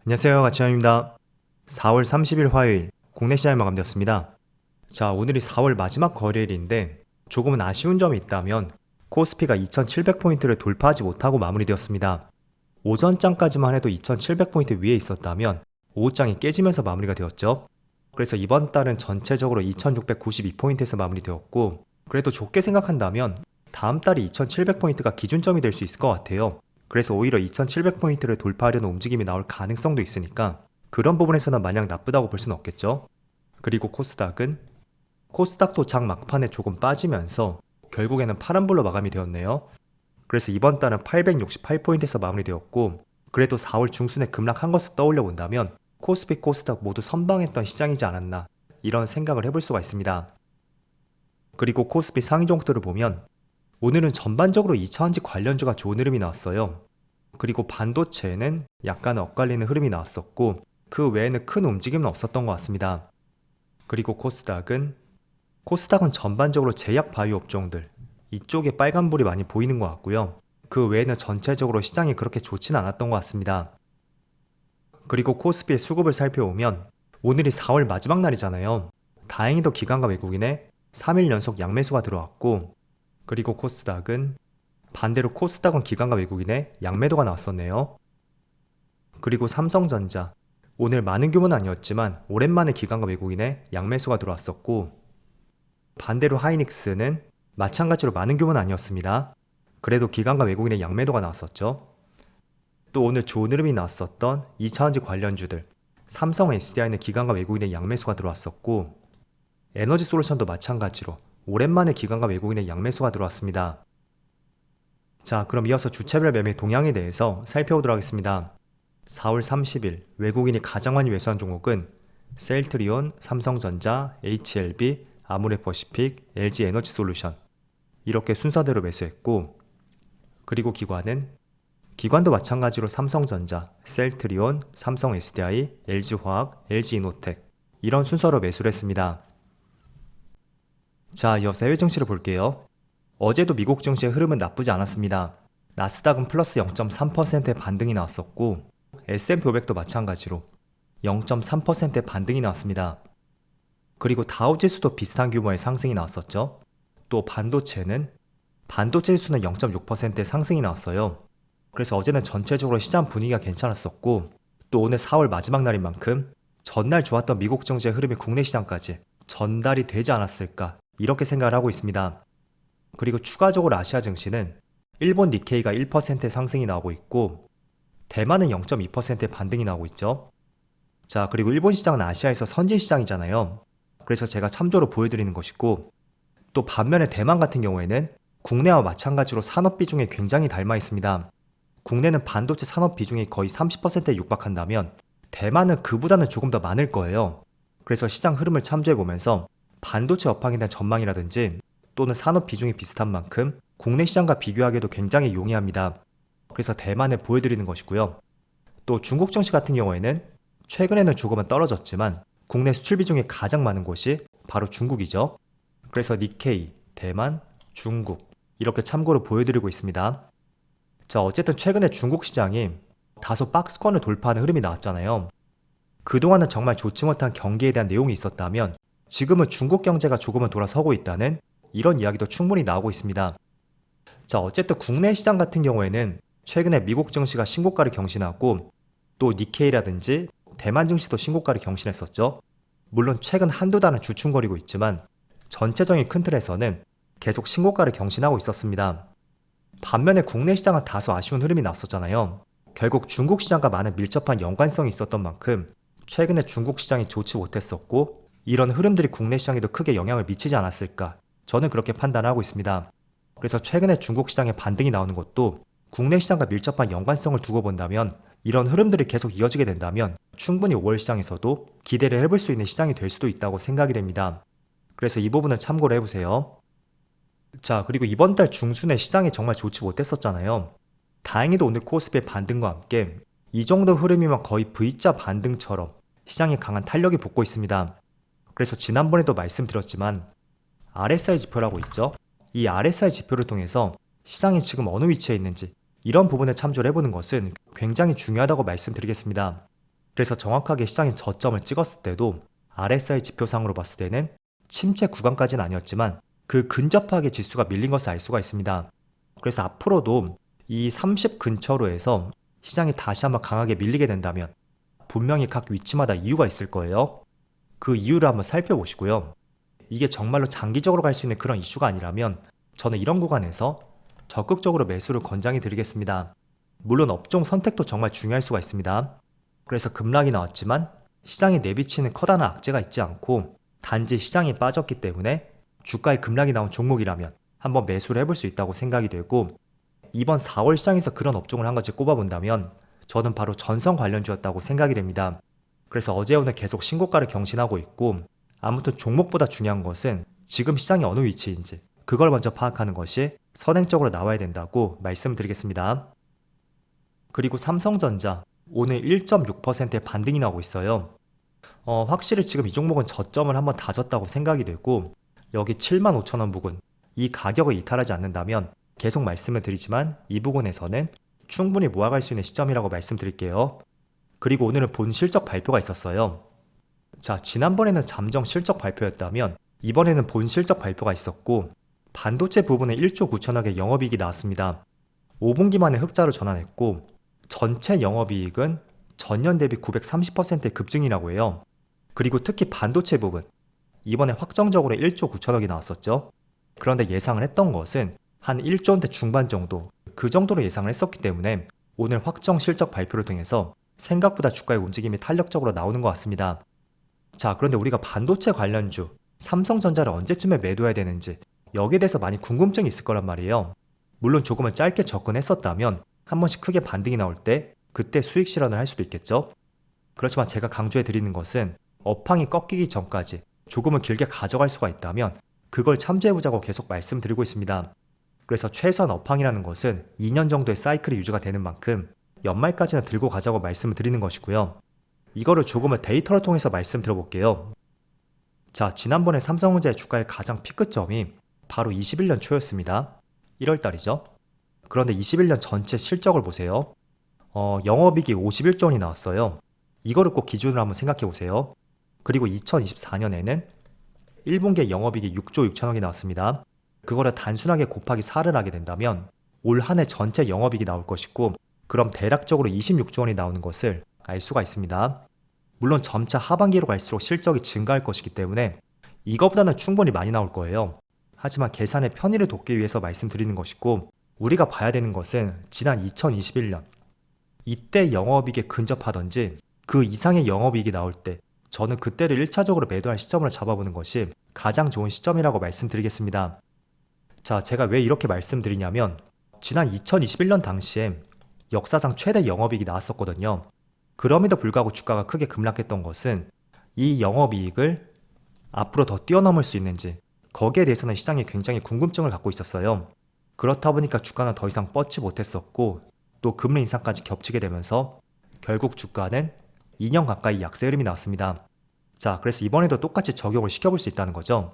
안녕하세요, 가치현입니다. 4월 30일 화요일 국내 시장이 마감되었습니다. 자, 오늘이 4월 마지막 거래일인데 조금은 아쉬운 점이 있다면 코스피가 2700포인트를 돌파하지 못하고 마무리되었습니다. 오전장까지만 해도 2700포인트 위에 있었다면 오후장이 깨지면서 마무리가 되었죠. 그래서 이번 달은 전체적으로 2692포인트에서 마무리되었고, 그래도 좋게 생각한다면 다음 달이 2700포인트가 기준점이 될 수 있을 것 같아요. 그래서 오히려 2700포인트를 돌파하려는 움직임이 나올 가능성도 있으니까 그런 부분에서는 마냥 나쁘다고 볼 수는 없겠죠. 그리고 코스닥도 장 막판에 조금 빠지면서 결국에는 파란불로 마감이 되었네요. 그래서 이번 달은 868포인트에서 마무리되었고, 그래도 4월 중순에 급락한 것을 떠올려 본다면 코스피, 코스닥 모두 선방했던 시장이지 않았나, 이런 생각을 해볼 수가 있습니다. 그리고 코스피 상위 종목들을 보면 오늘은 전반적으로 2차전지 관련주가 좋은 흐름이 나왔어요. 그리고 반도체에는 약간 엇갈리는 흐름이 나왔었고, 그 외에는 큰 움직임은 없었던 것 같습니다. 그리고 코스닥은 전반적으로 제약 바이오 업종들, 이쪽에 빨간불이 많이 보이는 것 같고요. 그 외에는 전체적으로 시장이 그렇게 좋진 않았던 것 같습니다. 그리고 코스피의 수급을 살펴보면 오늘이 4월 마지막 날이잖아요. 다행히도 기관과 외국인의 3일 연속 양매수가 들어왔고, 그리고 반대로 코스닥은 기관과 외국인의 양매도가 나왔었네요. 그리고 삼성전자, 오늘 많은 규모는 아니었지만 오랜만에 기관과 외국인의 양매수가 들어왔었고, 반대로 하이닉스는 마찬가지로 많은 규모는 아니었습니다. 그래도 기관과 외국인의 양매도가 나왔었죠. 또 오늘 좋은 흐름이 나왔었던 2차전지 관련주들, 삼성 SDI는 기관과 외국인의 양매수가 들어왔었고, 에너지솔루션도 마찬가지로 오랜만에 기관과 외국인의 양매수가 들어왔습니다. 자, 그럼 이어서 주체별 매매 동향에 대해서 살펴보도록 하겠습니다. 4월 30일 외국인이 가장 많이 매수한 종목은 셀트리온, 삼성전자, HLB, 아모레퍼시픽, LG에너지솔루션, 이렇게 순서대로 매수했고, 그리고 기관도 마찬가지로 삼성전자, 셀트리온, 삼성 SDI, LG화학, LG이노텍, 이런 순서로 매수를 했습니다. 자, 이어서 해외 증시를 볼게요. 어제도 미국 증시의 흐름은 나쁘지 않았습니다. 나스닥은 플러스 0.3%의 반등이 나왔었고, S&P 500도 마찬가지로 0.3%의 반등이 나왔습니다. 그리고 다우지수도 비슷한 규모의 상승이 나왔었죠. 또 반도체 지수는 0.6%의 상승이 나왔어요. 그래서 어제는 전체적으로 시장 분위기가 괜찮았었고, 또 오늘 4월 마지막 날인 만큼 전날 좋았던 미국 증시의 흐름이 국내 시장까지 전달이 되지 않았을까, 이렇게 생각을 하고 있습니다. 그리고 추가적으로 아시아 증시는 일본 니케이가 1%의 상승이 나오고 있고, 대만은 0.2%의 반등이 나오고 있죠. 자, 그리고 일본 시장은 아시아에서 선진 시장이잖아요. 그래서 제가 참조로 보여드리는 것이고, 또 반면에 대만 같은 경우에는 국내와 마찬가지로 산업 비중에 굉장히 닮아 있습니다. 국내는 반도체 산업 비중이 거의 30%에 육박한다면 대만은 그보다는 조금 더 많을 거예요. 그래서 시장 흐름을 참조해보면서 반도체 업황에 대한 전망이라든지 또는 산업 비중이 비슷한 만큼 국내 시장과 비교하기에도 굉장히 용이합니다. 그래서 대만을 보여드리는 것이고요. 또 중국 증시 같은 경우에는 최근에는 조금은 떨어졌지만 국내 수출 비중이 가장 많은 곳이 바로 중국이죠. 그래서 니케이, 대만, 중국, 이렇게 참고로 보여드리고 있습니다. 자, 어쨌든 최근에 중국 시장이 다소 박스권을 돌파하는 흐름이 나왔잖아요. 그동안은 정말 좋지 못한 경기에 대한 내용이 있었다면 지금은 중국 경제가 조금은 돌아서고 있다는 이런 이야기도 충분히 나오고 있습니다. 자, 어쨌든 국내 시장 같은 경우에는 최근에 미국 증시가 신고가를 경신하고, 또 니케이라든지 대만 증시도 신고가를 경신했었죠. 물론 최근 한두 달은 주춤거리고 있지만 전체적인 큰 틀에서는 계속 신고가를 경신하고 있었습니다. 반면에 국내 시장은 다소 아쉬운 흐름이 났었잖아요. 결국 중국 시장과 많은 밀접한 연관성이 있었던 만큼 최근에 중국 시장이 좋지 못했었고, 이런 흐름들이 국내 시장에도 크게 영향을 미치지 않았을까, 저는 그렇게 판단하고 있습니다. 그래서 최근에 중국 시장에 반등이 나오는 것도 국내 시장과 밀접한 연관성을 두고 본다면, 이런 흐름들이 계속 이어지게 된다면 충분히 5월 시장에서도 기대를 해볼 수 있는 시장이 될 수도 있다고 생각이 됩니다. 그래서 이 부분은 참고를 해보세요. 자, 그리고 이번 달 중순에 시장이 정말 좋지 못했었잖아요. 다행히도 오늘 코스피의 반등과 함께 이 정도 흐름이면 거의 V자 반등처럼 시장에 강한 탄력이 붙고 있습니다. 그래서 지난번에도 말씀드렸지만 RSI 지표라고 있죠. 이 RSI 지표를 통해서 시장이 지금 어느 위치에 있는지 이런 부분을 참조를 해보는 것은 굉장히 중요하다고 말씀드리겠습니다. 그래서 정확하게 시장이 저점을 찍었을 때도 RSI 지표상으로 봤을 때는 침체 구간까지는 아니었지만 그 근접하게 지수가 밀린 것을 알 수가 있습니다. 그래서 앞으로도 이 30 근처로 해서 시장이 다시 한번 강하게 밀리게 된다면 분명히 각 위치마다 이유가 있을 거예요. 그 이유를 한번 살펴보시고요. 이게 정말로 장기적으로 갈 수 있는 그런 이슈가 아니라면 저는 이런 구간에서 적극적으로 매수를 권장해 드리겠습니다. 물론 업종 선택도 정말 중요할 수가 있습니다. 그래서 급락이 나왔지만 시장에 내비치는 커다란 악재가 있지 않고 단지 시장이 빠졌기 때문에 주가에 급락이 나온 종목이라면 한번 매수를 해볼 수 있다고 생각이 되고, 이번 4월 시장에서 그런 업종을 한 가지 꼽아본다면 저는 바로 전선 관련주였다고 생각이 됩니다. 그래서 어제 오늘 계속 신고가를 경신하고 있고, 아무튼 종목보다 중요한 것은 지금 시장이 어느 위치인지 그걸 먼저 파악하는 것이 선행적으로 나와야 된다고 말씀드리겠습니다. 그리고 삼성전자 오늘 1.6%의 반등이 나오고 있어요. 확실히 지금 이 종목은 저점을 한번 다졌다고 생각이 되고, 여기 75,000원 부근 이 가격을 이탈하지 않는다면 계속 말씀을 드리지만 이 부분에서는 충분히 모아갈 수 있는 시점이라고 말씀드릴게요. 그리고 오늘은 본 실적 발표가 있었어요. 자, 지난번에는 잠정 실적 발표였다면 이번에는 본 실적 발표가 있었고, 반도체 부분에 1조 9천억의 영업이익이 나왔습니다. 5분기 만에 흑자로 전환했고 전체 영업이익은 전년 대비 930%의 급증이라고 해요. 그리고 특히 반도체 부분, 이번에 확정적으로 1조 9천억이 나왔었죠. 그런데 예상을 했던 것은 한 1조 원대 중반 정도, 그 정도로 예상을 했었기 때문에 오늘 확정 실적 발표를 통해서 생각보다 주가의 움직임이 탄력적으로 나오는 것 같습니다. 자, 그런데 우리가 반도체 관련주 삼성전자를 언제쯤에 매도해야 되는지 여기에 대해서 많이 궁금증이 있을 거란 말이에요. 물론 조금은 짧게 접근했었다면 한 번씩 크게 반등이 나올 때 그때 수익 실현을 할 수도 있겠죠. 그렇지만 제가 강조해 드리는 것은 업황이 꺾이기 전까지 조금은 길게 가져갈 수가 있다면 그걸 참조해보자고 계속 말씀드리고 있습니다. 그래서 최소한 업황이라는 것은 2년 정도의 사이클이 유지가 되는 만큼 연말까지는 들고 가자고 말씀을 드리는 것이고요. 이거를 조금은 데이터를 통해서 말씀드려볼게요. 자, 지난번에 삼성전자의 주가의 가장 피크점이 바로 21년 초였습니다. 1월달이죠. 그런데 21년 전체 실적을 보세요. 영업이익이 51조 원이 나왔어요. 이거를 꼭 기준으로 한번 생각해 보세요. 그리고 2024년에는 1분기에 영업이익이 6조 6천억이 나왔습니다. 그거를 단순하게 곱하기 4를 하게 된다면 올 한 해 전체 영업이익이 나올 것이고, 그럼 대략적으로 26조 원이 나오는 것을 알 수가 있습니다. 물론 점차 하반기로 갈수록 실적이 증가할 것이기 때문에 이거보다는 충분히 많이 나올 거예요. 하지만 계산의 편의를 돕기 위해서 말씀드리는 것이고, 우리가 봐야 되는 것은 지난 2021년 이때 영업이익에 근접하던지 그 이상의 영업이익이 나올 때 저는 그때를 1차적으로 매도할 시점으로 잡아보는 것이 가장 좋은 시점이라고 말씀드리겠습니다. 자, 제가 왜 이렇게 말씀드리냐면 지난 2021년 당시에 역사상 최대 영업이익이 나왔었거든요. 그럼에도 불구하고 주가가 크게 급락했던 것은 이 영업이익을 앞으로 더 뛰어넘을 수 있는지 거기에 대해서는 시장이 굉장히 궁금증을 갖고 있었어요. 그렇다 보니까 주가는 더 이상 뻗지 못했었고 또 금리 인상까지 겹치게 되면서 결국 주가는 2년 가까이 약세 흐름이 나왔습니다. 자, 그래서 이번에도 똑같이 적용을 시켜볼 수 있다는 거죠.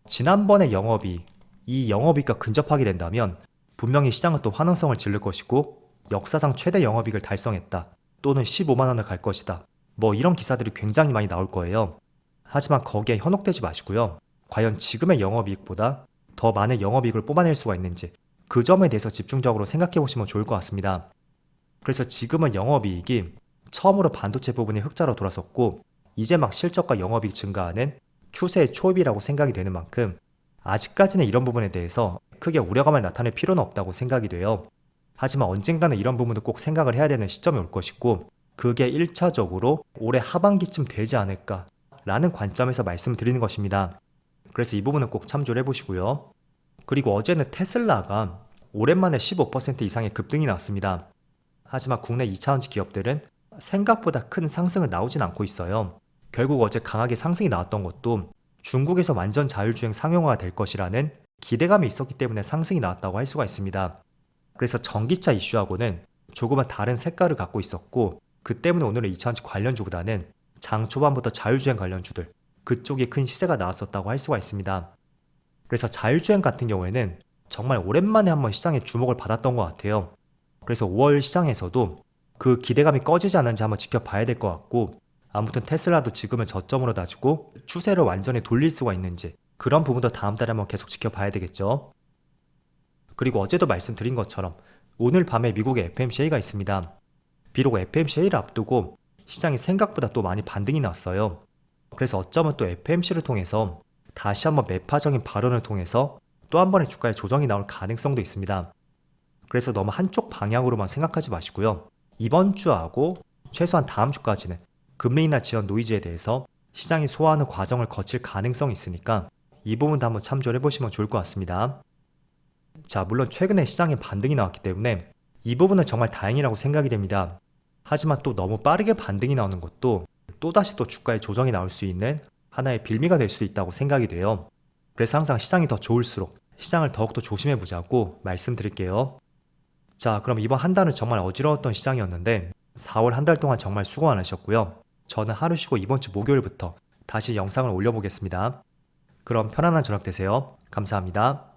지난번에 영업이익, 이 영업이익과 근접하게 된다면 분명히 시장은 또 환호성을 지를 것이고 역사상 최대 영업이익을 달성했다, 또는 15만 원을 갈 것이다, 뭐 이런 기사들이 굉장히 많이 나올 거예요. 하지만 거기에 현혹되지 마시고요. 과연 지금의 영업이익보다 더 많은 영업이익을 뽑아낼 수가 있는지 그 점에 대해서 집중적으로 생각해 보시면 좋을 것 같습니다. 그래서 지금은 영업이익이 처음으로 반도체 부분이 흑자로 돌아섰고 이제 막 실적과 영업이익 증가하는 추세의 초입이라고 생각이 되는 만큼 아직까지는 이런 부분에 대해서 크게 우려감을 나타낼 필요는 없다고 생각이 돼요. 하지만 언젠가는 이런 부분도 꼭 생각을 해야 되는 시점이 올 것이고 그게 1차적으로 올해 하반기쯤 되지 않을까 라는 관점에서 말씀드리는 것입니다. 그래서 이 부분은 꼭 참조를 해보시고요. 그리고 어제는 테슬라가 오랜만에 15% 이상의 급등이 나왔습니다. 하지만 국내 2차원지 기업들은 생각보다 큰 상승은 나오진 않고 있어요. 결국 어제 강하게 상승이 나왔던 것도 중국에서 완전 자율주행 상용화가 될 것이라는 기대감이 있었기 때문에 상승이 나왔다고 할 수가 있습니다. 그래서 전기차 이슈하고는 조금은 다른 색깔을 갖고 있었고 그 때문에 오늘은 2차원지 관련주보다는 장 초반부터 자율주행 관련주들 그쪽이 큰 시세가 나왔었다고 할 수가 있습니다. 그래서 자율주행 같은 경우에는 정말 오랜만에 한번 시장에 주목을 받았던 것 같아요. 그래서 5월 시장에서도 그 기대감이 꺼지지 않는지 한번 지켜봐야 될 것 같고, 아무튼 테슬라도 지금은 저점으로 다지고 추세를 완전히 돌릴 수가 있는지 그런 부분도 다음 달에 한번 계속 지켜봐야 되겠죠. 그리고 어제도 말씀드린 것처럼 오늘 밤에 미국에 FMCA가 있습니다. 비록 FMCA를 앞두고 시장이 생각보다 또 많이 반등이 났어요. 그래서 어쩌면 또 FMC를 통해서 다시 한번 매파적인 발언을 통해서 또 한 번의 주가의 조정이 나올 가능성도 있습니다. 그래서 너무 한쪽 방향으로만 생각하지 마시고요. 이번 주하고 최소한 다음 주까지는 금리 인하 지연 노이즈에 대해서 시장이 소화하는 과정을 거칠 가능성이 있으니까 이 부분도 한번 참조를 해보시면 좋을 것 같습니다. 자, 물론 최근에 시장에 반등이 나왔기 때문에 이 부분은 정말 다행이라고 생각이 됩니다. 하지만 또 너무 빠르게 반등이 나오는 것도 또다시 또 주가의 조정이 나올 수 있는 하나의 빌미가 될 수 있다고 생각이 돼요. 그래서 항상 시장이 더 좋을수록 시장을 더욱더 조심해 보자고 말씀드릴게요. 자, 그럼 이번 한 달은 정말 어지러웠던 시장이었는데 4월 한 달 동안 정말 수고 많으셨고요. 저는 하루 쉬고 이번 주 목요일부터 다시 영상을 올려보겠습니다. 그럼 편안한 저녁 되세요. 감사합니다.